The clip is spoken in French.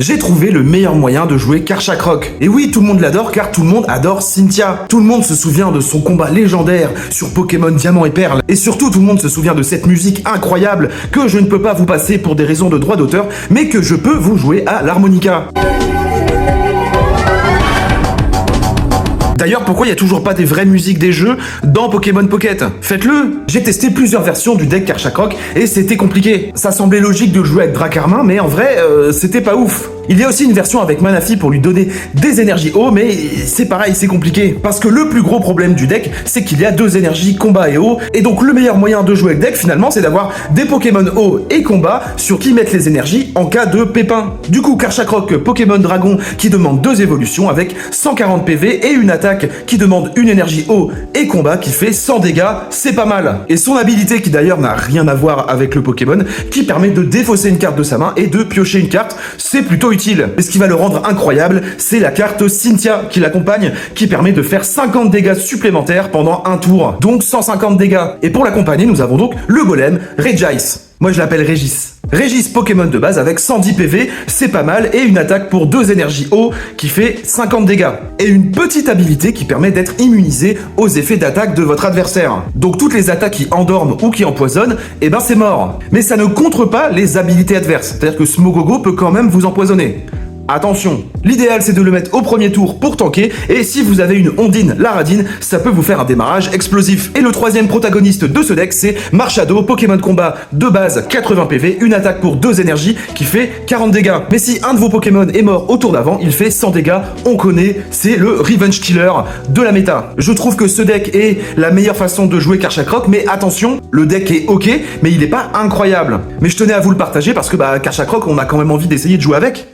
J'ai trouvé le meilleur moyen de jouer Karchakrok. Et oui, tout le monde l'adore car tout le monde adore Cynthia. Tout le monde se souvient de son combat légendaire sur Pokémon Diamant et Perle. Et surtout, tout le monde se souvient de cette musique incroyable que je ne peux pas vous passer pour des raisons de droit d'auteur, mais que je peux vous jouer à l'harmonica. D'ailleurs, pourquoi il n'y a toujours pas des vraies musiques des jeux dans Pokémon Pocket? Faites-le! J'ai testé plusieurs versions du deck Karchakrok et c'était compliqué. Ça semblait logique de le jouer avec Dracarmin, mais en vrai, c'était pas ouf. Il y a aussi une version avec Manaphy pour lui donner des énergies eau, mais c'est pareil, c'est compliqué. Parce que le plus gros problème du deck, c'est qu'il y a deux énergies combat et eau, et donc le meilleur moyen de jouer avec deck, finalement, c'est d'avoir des Pokémon eau et combat sur qui mettre les énergies en cas de pépin. Du coup, Karchakrok Pokémon Dragon qui demande 2 évolutions avec 140 PV et une attaque qui demande une énergie eau et combat qui fait 100 dégâts, c'est pas mal. Et son habilité qui d'ailleurs n'a rien à voir avec le Pokémon, qui permet de défausser une carte de sa main et de piocher une carte, c'est plutôt utile. Mais ce qui va le rendre incroyable, c'est la carte Cynthia qui l'accompagne, qui permet de faire 50 dégâts supplémentaires pendant un tour, donc 150 dégâts. Et pour l'accompagner, nous avons donc le golem Regice. Moi je l'appelle Régis. Régis Pokémon de base avec 110 PV, c'est pas mal, et une attaque pour 2 énergies eau qui fait 50 dégâts. Et une petite habilité qui permet d'être immunisé aux effets d'attaque de votre adversaire. Donc toutes les attaques qui endorment ou qui empoisonnent, eh ben c'est mort. Mais ça ne contre pas les habilités adverses, c'est-à-dire que Smogogo peut quand même vous empoisonner. Attention, l'idéal c'est de le mettre au premier tour pour tanker, et si vous avez une Ondine Laradine, ça peut vous faire un démarrage explosif. Et le troisième protagoniste de ce deck, c'est Marshado, Pokémon de combat de base 80 PV, une attaque pour 2 énergies qui fait 40 dégâts. Mais si un de vos Pokémon est mort au tour d'avant, il fait 100 dégâts, on connaît, c'est le Revenge Killer de la méta. Je trouve que ce deck est la meilleure façon de jouer Karchakrok, mais attention, le deck est ok, mais il est pas incroyable. Mais je tenais à vous le partager parce que Karchakrok, on a quand même envie d'essayer de jouer avec.